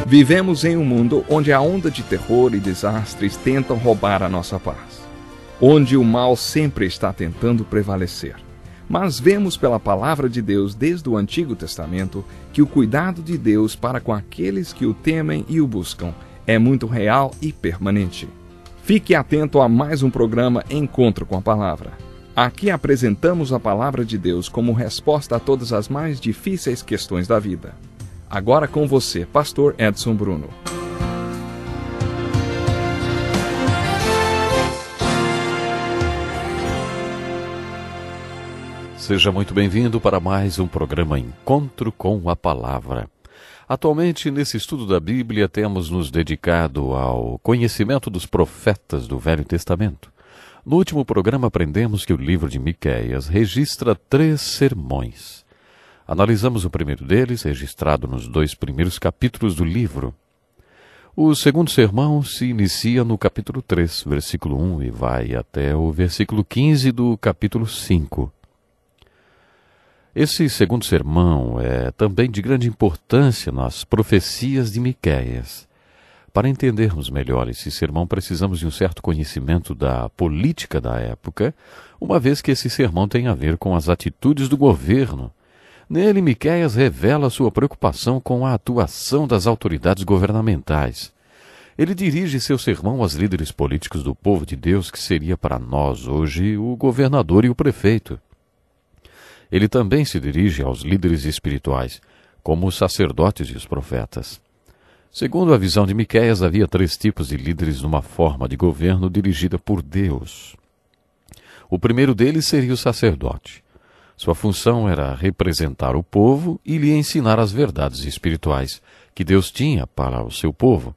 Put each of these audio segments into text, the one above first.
Vivemos em um mundo onde a onda de terror e desastres tentam roubar a nossa paz, onde o mal sempre está tentando prevalecer. Mas vemos pela palavra de Deus desde o Antigo Testamento que o cuidado de Deus para com aqueles que o temem e o buscam é muito real e permanente. Fique atento a mais um programa Encontro com a Palavra. Aqui apresentamos a palavra de Deus como resposta a todas as mais difíceis questões da vida. Agora com você, Pastor Edson Bruno. Seja muito bem-vindo para mais um programa Encontro com a Palavra. Atualmente, nesse estudo da Bíblia, temos nos dedicado ao conhecimento dos profetas do Velho Testamento. No último programa, aprendemos que o livro de Miqueias registra 3 sermões. Analisamos o primeiro deles, registrado nos 2 primeiros capítulos do livro. O segundo sermão se inicia no capítulo 3, versículo 1, e vai até o versículo 15 do capítulo 5. Esse segundo sermão é também de grande importância nas profecias de Miqueias. Para entendermos melhor esse sermão, precisamos de um certo conhecimento da política da época, uma vez que esse sermão tem a ver com as atitudes do governo. Nele, Miqueias revela sua preocupação com a atuação das autoridades governamentais. Ele dirige seu sermão aos líderes políticos do povo de Deus, que seria para nós hoje o governador e o prefeito. Ele também se dirige aos líderes espirituais, como os sacerdotes e os profetas. Segundo a visão de Miqueias, havia 3 tipos de líderes numa forma de governo dirigida por Deus. O primeiro deles seria o sacerdote. Sua função era representar o povo e lhe ensinar as verdades espirituais que Deus tinha para o seu povo.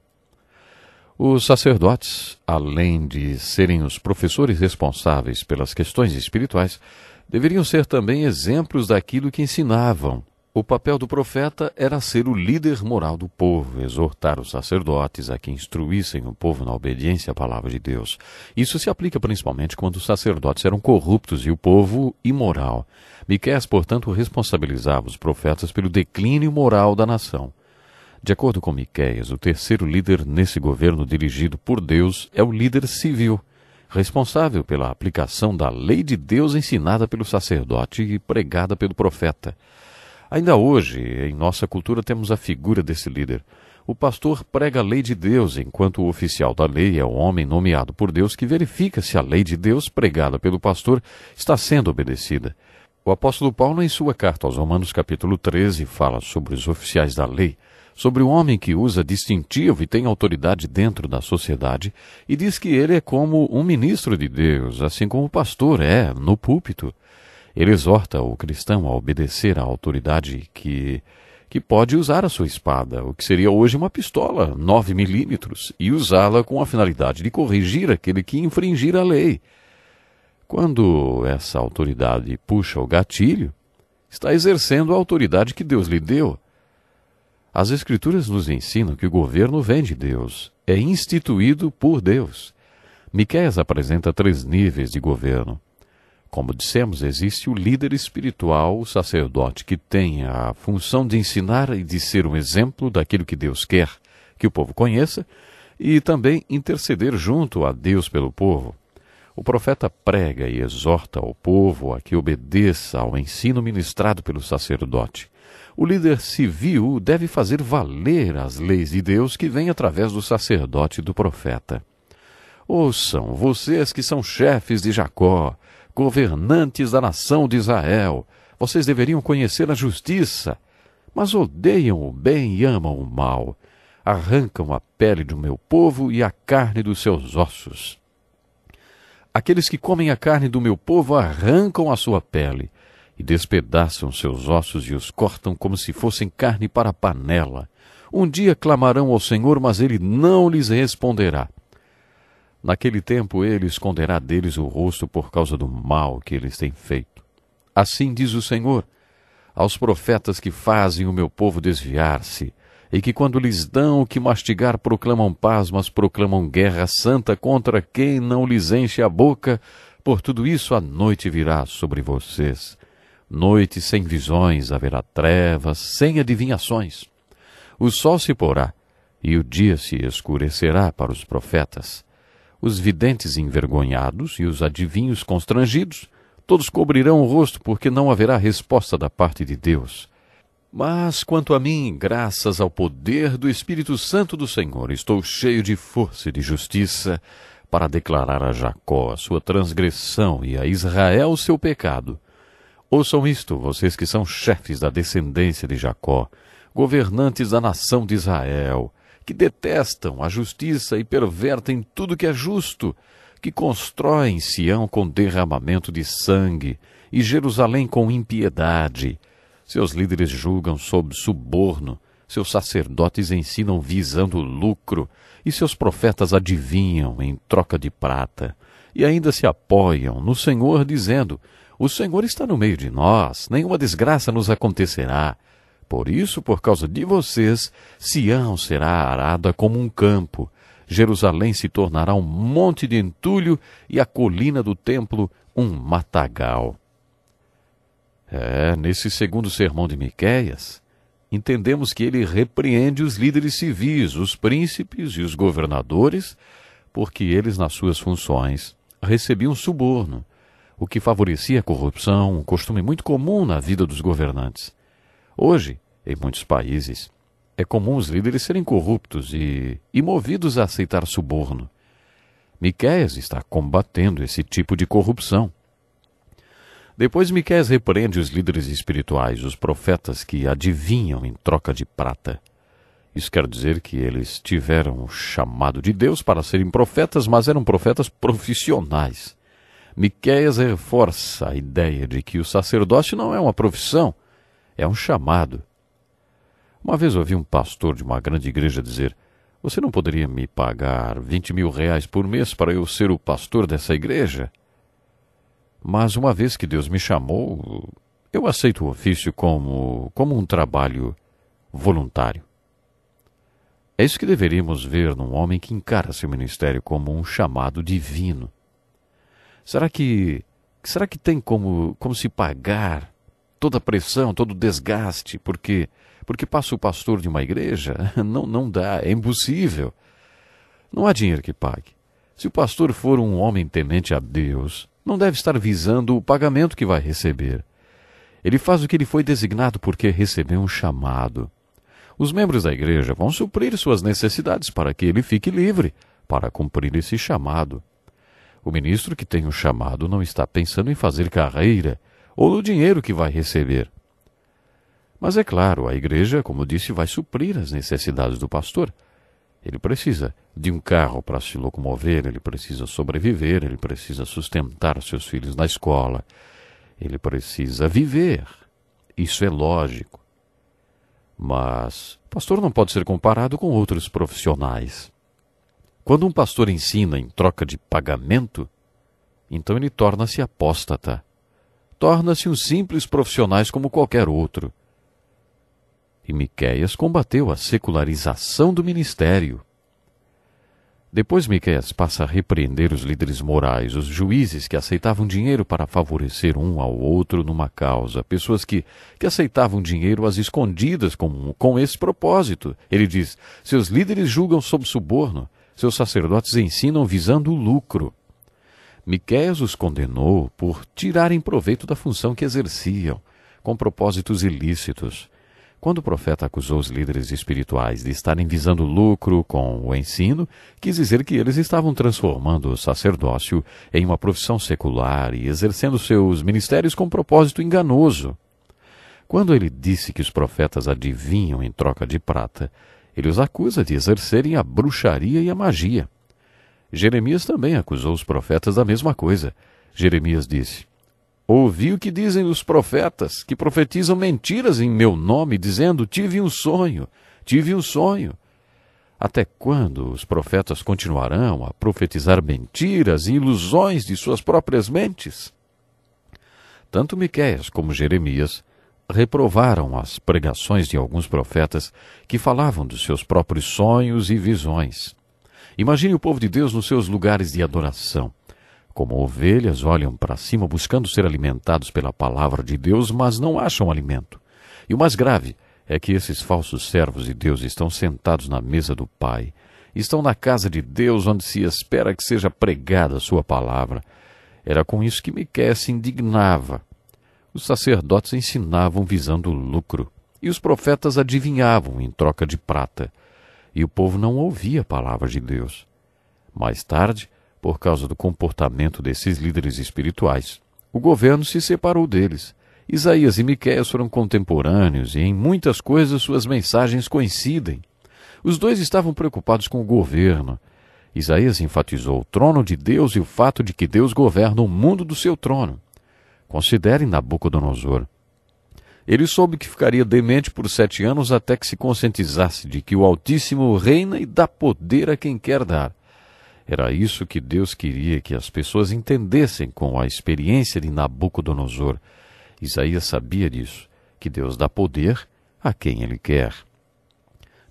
Os sacerdotes, além de serem os professores responsáveis pelas questões espirituais, deveriam ser também exemplos daquilo que ensinavam. O papel do profeta era ser o líder moral do povo, exortar os sacerdotes a que instruíssem o povo na obediência à palavra de Deus. Isso se aplica principalmente quando os sacerdotes eram corruptos e o povo imoral. Miqueias, portanto, responsabilizava os profetas pelo declínio moral da nação. De acordo com Miqueias, o terceiro líder nesse governo dirigido por Deus é o líder civil, responsável pela aplicação da lei de Deus ensinada pelo sacerdote e pregada pelo profeta. Ainda hoje, em nossa cultura, temos a figura desse líder. O pastor prega a lei de Deus, enquanto o oficial da lei é o homem nomeado por Deus que verifica se a lei de Deus pregada pelo pastor está sendo obedecida. O apóstolo Paulo, em sua carta aos Romanos, capítulo 13, fala sobre os oficiais da lei, sobre o homem que usa distintivo e tem autoridade dentro da sociedade, e diz que ele é como um ministro de Deus, assim como o pastor é no púlpito. Ele exorta o cristão a obedecer à autoridade que pode usar a sua espada, o que seria hoje uma pistola 9 milímetros, e usá-la com a finalidade de corrigir aquele que infringir a lei. Quando essa autoridade puxa o gatilho, está exercendo a autoridade que Deus lhe deu. As Escrituras nos ensinam que o governo vem de Deus, é instituído por Deus. Miqueias apresenta 3 níveis de governo. Como dissemos, existe o líder espiritual, o sacerdote, que tem a função de ensinar e de ser um exemplo daquilo que Deus quer que o povo conheça e também interceder junto a Deus pelo povo. O profeta prega e exorta o povo a que obedeça ao ensino ministrado pelo sacerdote. O líder civil deve fazer valer as leis de Deus que vêm através do sacerdote e do profeta. Ouçam, vocês que são chefes de Jacó, governantes da nação de Israel, vocês deveriam conhecer a justiça, mas odeiam o bem e amam o mal. Arrancam a pele do meu povo e a carne dos seus ossos. Aqueles que comem a carne do meu povo arrancam a sua pele e despedaçam seus ossos e os cortam como se fossem carne para a panela. Um dia clamarão ao Senhor, mas ele não lhes responderá. Naquele tempo ele esconderá deles o rosto por causa do mal que eles têm feito. Assim diz o Senhor, aos profetas que fazem o meu povo desviar-se, e que quando lhes dão o que mastigar proclamam paz, mas proclamam guerra santa contra quem não lhes enche a boca, por tudo isso a noite virá sobre vocês. Noite sem visões, haverá trevas, sem adivinhações. O sol se porá, e o dia se escurecerá para os profetas. Os videntes envergonhados e os adivinhos constrangidos, todos cobrirão o rosto, porque não haverá resposta da parte de Deus. Mas, quanto a mim, graças ao poder do Espírito Santo do Senhor, estou cheio de força e de justiça para declarar a Jacó a sua transgressão e a Israel o seu pecado. Ouçam isto, vocês que são chefes da descendência de Jacó, governantes da nação de Israel, que detestam a justiça e pervertem tudo que é justo, que constroem Sião com derramamento de sangue e Jerusalém com impiedade. Seus líderes julgam sob suborno, seus sacerdotes ensinam visando lucro, e seus profetas adivinham em troca de prata. E ainda se apoiam no Senhor, dizendo: o Senhor está no meio de nós, nenhuma desgraça nos acontecerá. Por isso, por causa de vocês, Sião será arada como um campo, Jerusalém se tornará um monte de entulho e a colina do templo um matagal. Nesse segundo sermão de Miqueias, entendemos que ele repreende os líderes civis, os príncipes e os governadores, porque eles, nas suas funções, recebiam suborno, o que favorecia a corrupção, um costume muito comum na vida dos governantes. Hoje, em muitos países, é comum os líderes serem corruptos e movidos a aceitar suborno. Miqueias está combatendo esse tipo de corrupção. Depois Miqueias repreende os líderes espirituais, os profetas que adivinham em troca de prata. Isso quer dizer que eles tiveram o chamado de Deus para serem profetas, mas eram profetas profissionais. Miqueias reforça a ideia de que o sacerdócio não é uma profissão, é um chamado. Uma vez ouvi um pastor de uma grande igreja dizer: você não poderia me pagar 20 mil reais por mês para eu ser o pastor dessa igreja? Mas uma vez que Deus me chamou, eu aceito o ofício como um trabalho voluntário. É isso que deveríamos ver num homem que encara seu ministério como um chamado divino. Será que tem como se pagar toda a pressão, todo o desgaste, porque passa o pastor de uma igreja? Não dá, é impossível. Não há dinheiro que pague. Se o pastor for um homem temente a Deus, não deve estar visando o pagamento que vai receber. Ele faz o que ele foi designado porque recebeu um chamado. Os membros da igreja vão suprir suas necessidades para que ele fique livre para cumprir esse chamado. O ministro que tem um chamado não está pensando em fazer carreira ou no dinheiro que vai receber. Mas é claro, a igreja, como disse, vai suprir as necessidades do pastor. Ele precisa de um carro para se locomover, ele precisa sobreviver, ele precisa sustentar seus filhos na escola, ele precisa viver. Isso é lógico. Mas o pastor não pode ser comparado com outros profissionais. Quando um pastor ensina em troca de pagamento, então ele torna-se apóstata. Torna-se um simples profissional como qualquer outro. E Miqueias combateu a secularização do ministério. Depois Miqueias passa a repreender os líderes morais, os juízes que aceitavam dinheiro para favorecer um ao outro numa causa, pessoas que aceitavam dinheiro às escondidas com esse propósito. Ele diz: seus líderes julgam sob suborno, seus sacerdotes ensinam visando o lucro. Miqueias os condenou por tirarem proveito da função que exerciam, com propósitos ilícitos. Quando o profeta acusou os líderes espirituais de estarem visando lucro com o ensino, quis dizer que eles estavam transformando o sacerdócio em uma profissão secular e exercendo seus ministérios com propósito enganoso. Quando ele disse que os profetas adivinham em troca de prata, ele os acusa de exercerem a bruxaria e a magia. Jeremias também acusou os profetas da mesma coisa. Jeremias disse: ouvi o que dizem os profetas, que profetizam mentiras em meu nome, dizendo: tive um sonho, tive um sonho. Até quando os profetas continuarão a profetizar mentiras e ilusões de suas próprias mentes? Tanto Miqueias como Jeremias reprovaram as pregações de alguns profetas que falavam dos seus próprios sonhos e visões. Imagine o povo de Deus nos seus lugares de adoração. Como ovelhas, olham para cima buscando ser alimentados pela palavra de Deus, mas não acham alimento. E o mais grave é que esses falsos servos de Deus estão sentados na mesa do Pai, estão na casa de Deus, onde se espera que seja pregada a sua palavra. Era com isso que Miqueias se indignava. Os sacerdotes ensinavam visando o lucro, e os profetas adivinhavam em troca de prata, e o povo não ouvia a palavra de Deus. Mais tarde, por causa do comportamento desses líderes espirituais, o governo se separou deles. Isaías e Miqueias foram contemporâneos e em muitas coisas suas mensagens coincidem. Os dois estavam preocupados com o governo. Isaías enfatizou o trono de Deus e o fato de que Deus governa o mundo do seu trono. Considere Nabucodonosor. Ele soube que ficaria demente por 7 anos até que se conscientizasse de que o Altíssimo reina e dá poder a quem quer dar. Era isso que Deus queria que as pessoas entendessem com a experiência de Nabucodonosor. Isaías sabia disso, que Deus dá poder a quem Ele quer.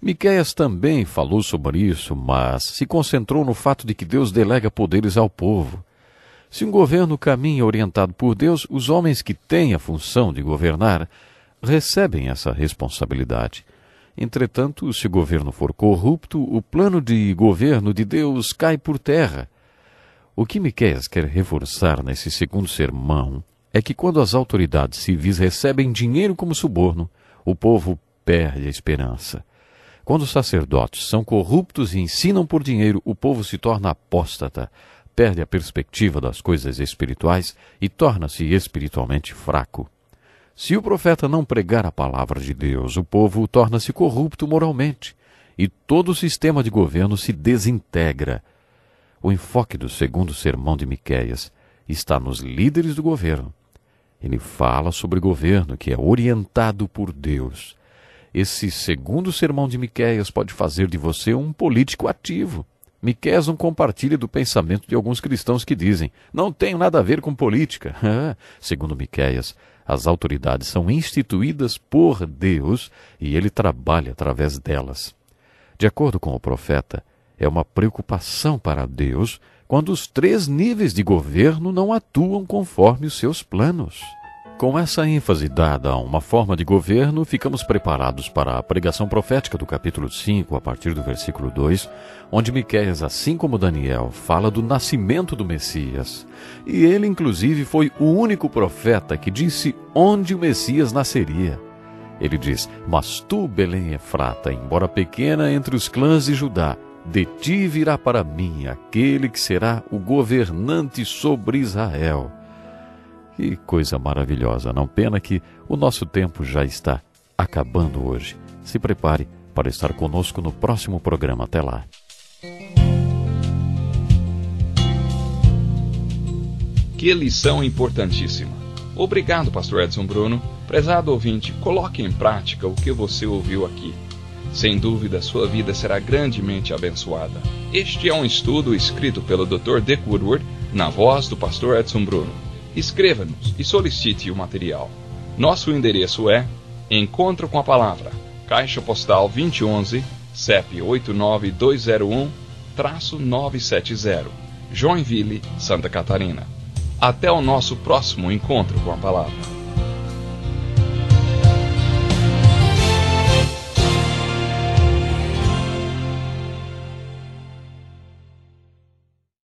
Miqueias também falou sobre isso, mas se concentrou no fato de que Deus delega poderes ao povo. Se um governo caminha orientado por Deus, os homens que têm a função de governar recebem essa responsabilidade. Entretanto, se o governo for corrupto, o plano de governo de Deus cai por terra. O que Miqueias quer reforçar nesse segundo sermão é que quando as autoridades civis recebem dinheiro como suborno, o povo perde a esperança. Quando os sacerdotes são corruptos e ensinam por dinheiro, o povo se torna apóstata, perde a perspectiva das coisas espirituais e torna-se espiritualmente fraco. Se o profeta não pregar a palavra de Deus, o povo torna-se corrupto moralmente e todo o sistema de governo se desintegra. O enfoque do segundo sermão de Miqueias está nos líderes do governo. Ele fala sobre governo que é orientado por Deus. Esse segundo sermão de Miqueias pode fazer de você um político ativo. Miqueias não compartilha do pensamento de alguns cristãos que dizem: não tenho nada a ver com política. Segundo Miqueias, as autoridades são instituídas por Deus e ele trabalha através delas. De acordo com o profeta, é uma preocupação para Deus quando os 3 níveis de governo não atuam conforme os seus planos. Com essa ênfase dada a uma forma de governo, ficamos preparados para a pregação profética do capítulo 5, a partir do versículo 2, onde Miqueias, assim como Daniel, fala do nascimento do Messias. E ele, inclusive, foi o único profeta que disse onde o Messias nasceria. Ele diz: mas tu, Belém Efrata, embora pequena entre os clãs de Judá, de ti virá para mim aquele que será o governante sobre Israel. Que coisa maravilhosa, não? Pena que o nosso tempo já está acabando hoje. Se prepare para estar conosco no próximo programa. Até lá. Que lição importantíssima. Obrigado, Pastor Edson Bruno. Prezado ouvinte, coloque em prática o que você ouviu aqui. Sem dúvida, sua vida será grandemente abençoada. Este é um estudo escrito pelo Dr. Dick Woodward, na voz do Pastor Edson Bruno. Escreva-nos e solicite o material. Nosso endereço é Encontro com a Palavra, Caixa Postal 2011, CEP 89201-970, Joinville, Santa Catarina. Até o nosso próximo Encontro com a Palavra.